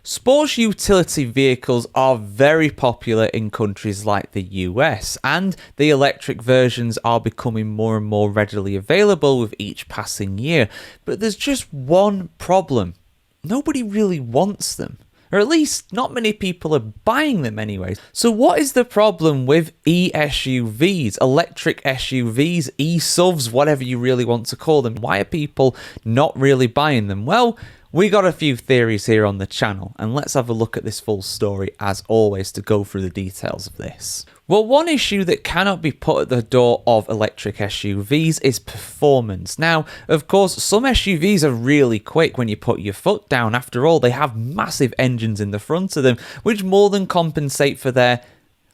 Sports utility vehicles are very popular in countries like the US, and the electric versions are becoming more and more readily available with each passing year. But there's just one problem. Nobody really wants them. Or at least not many people are buying them anyway. So what is the problem with e-SUVs, electric SUVs, e-SUVs, whatever you really want to call them? Why are people not really buying them? Well, we got a few theories here on the channel, and let's have a look at this full story as always to go through the details of this. Well, one issue that cannot be put at the door of electric SUVs is performance. Now, of course, some SUVs are really quick when you put your foot down. After all, they have massive engines in the front of them, which more than compensate for their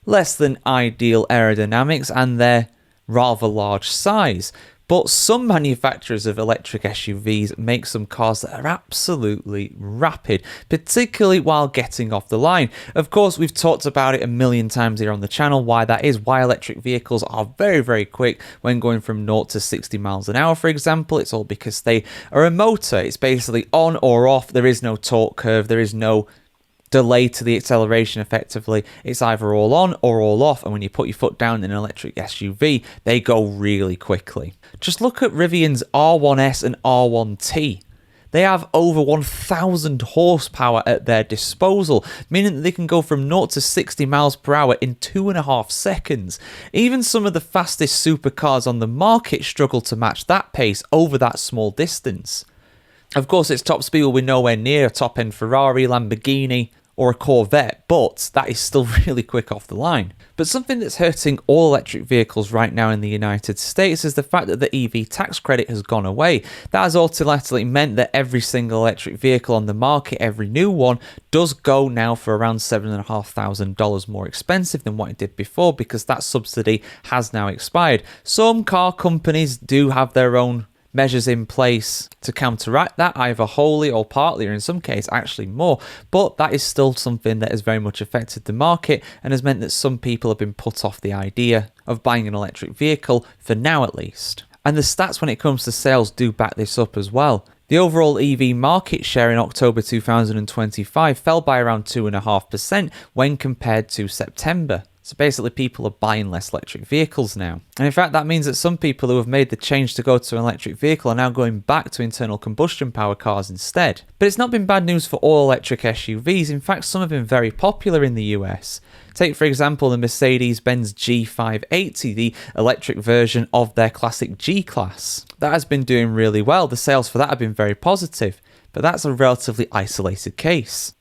less than ideal aerodynamics and their rather large size. But some manufacturers of electric SUVs make some cars that are absolutely rapid, particularly while getting off the line. Of course, we've talked about it a million times here on the channel, why that is, why electric vehicles are very, very quick when going from 0 to 60 miles an hour, for example. It's all because they are a motor. It's basically on or off. There is no torque curve. There is no delay to the acceleration effectively. It's either all on or all off, and when you put your foot down in an electric SUV, they go really quickly. Just look at Rivian's R1S and R1T. They have over 1,000 horsepower at their disposal, meaning that they can go from 0 to 60 miles per hour in 2.5 seconds. Even some of the fastest supercars on the market struggle to match that pace over that small distance. Of course, its top speed will be nowhere near a top-end Ferrari, Lamborghini, or a Corvette, but that is still really quick off the line. But something that's hurting all electric vehicles right now in the United States is the fact that the EV tax credit has gone away. That has automatically meant that every single electric vehicle on the market, every new one, does go now for around $7,500 more expensive than what it did before, because that subsidy has now expired. Some car companies do have their own measures in place to counteract that, either wholly or partly, or in some cases actually more, but that is still something that has very much affected the market and has meant that some people have been put off the idea of buying an electric vehicle, for now at least. And the stats when it comes to sales do back this up as well. The overall EV market share in October 2025 fell by around 2.5% when compared to September. So basically, people are buying less electric vehicles now. And in fact, that means that some people who have made the change to go to an electric vehicle are now going back to internal combustion power cars instead. But it's not been bad news for all electric SUVs. In fact, some have been very popular in the US. Take, for example, the Mercedes-Benz G580, the electric version of their classic G-Class. That has been doing really well. The sales for that have been very positive. But that's a relatively isolated case.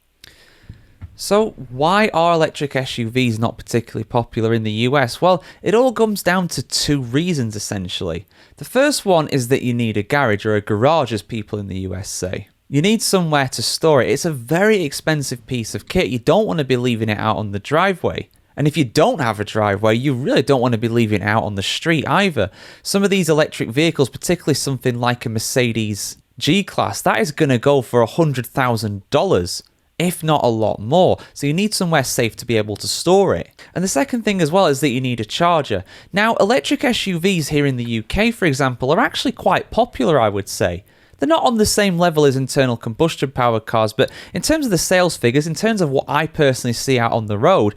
So why are electric SUVs not particularly popular in the US? Well, it all comes down to two reasons essentially. The first one is that you need a garage, or a garage as people in the US say. You need somewhere to store it. It's a very expensive piece of kit. You don't want to be leaving it out on the driveway. And if you don't have a driveway, you really don't want to be leaving it out on the street either. Some of these electric vehicles, particularly something like a Mercedes G-Class, that is going to go for $100,000. If not a lot more. So you need somewhere safe to be able to store it. And the second thing as well is that you need a charger. Now, electric SUVs here in the UK, for example, are actually quite popular, I would say. They're not on the same level as internal combustion power cars, but in terms of the sales figures, in terms of what I personally see out on the road,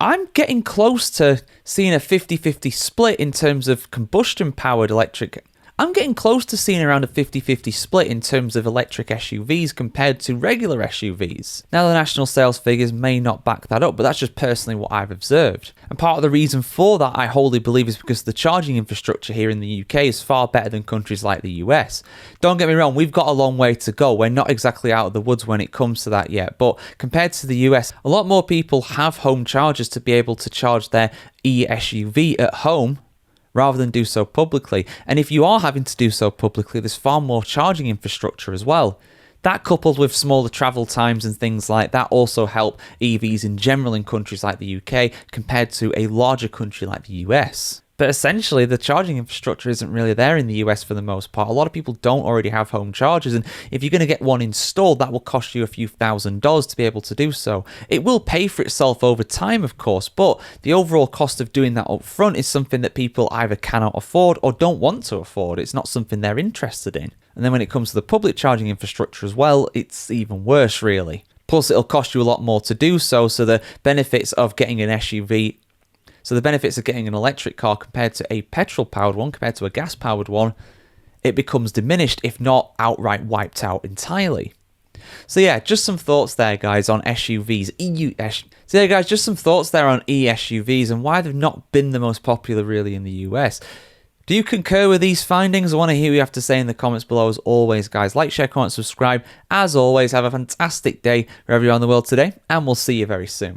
I'm getting close to seeing a 50-50 split in terms of combustion powered electric. I'm getting close to seeing around a 50-50 split in terms of electric SUVs compared to regular SUVs. Now, the national sales figures may not back that up, but that's just personally what I've observed. And part of the reason for that, I wholly believe, is because the charging infrastructure here in the UK is far better than countries like the US. Don't get me wrong, we've got a long way to go. We're not exactly out of the woods when it comes to that yet, but compared to the US, a lot more people have home chargers to be able to charge their e-SUV at home, rather than do so publicly. And if you are having to do so publicly, there's far more charging infrastructure as well. That, coupled with smaller travel times and things like that, also help EVs in general in countries like the UK compared to a larger country like the US. But essentially, the charging infrastructure isn't really there in the US for the most part. A lot of people don't already have home chargers, and if you're going to get one installed, that will cost you a few $1,000s to be able to do so. It will pay for itself over time, of course, but the overall cost of doing that up front is something that people either cannot afford or don't want to afford. It's not something they're interested in. And then when it comes to the public charging infrastructure as well, it's even worse, really. Plus, it'll cost you a lot more to do so. So the benefits of getting an SUV, so the benefits of getting an electric car compared to a petrol-powered one, compared to a gas-powered one, it becomes diminished, if not outright wiped out entirely. So yeah, just some thoughts there, guys, on SUVs. So yeah, guys, just some thoughts there on e-SUVs and why they've not been the most popular really in the US. Do you concur with these findings? I want to hear what you have to say in the comments below. As always, guys, like, share, comment, subscribe. As always, have a fantastic day wherever you are in the world today, and we'll see you very soon.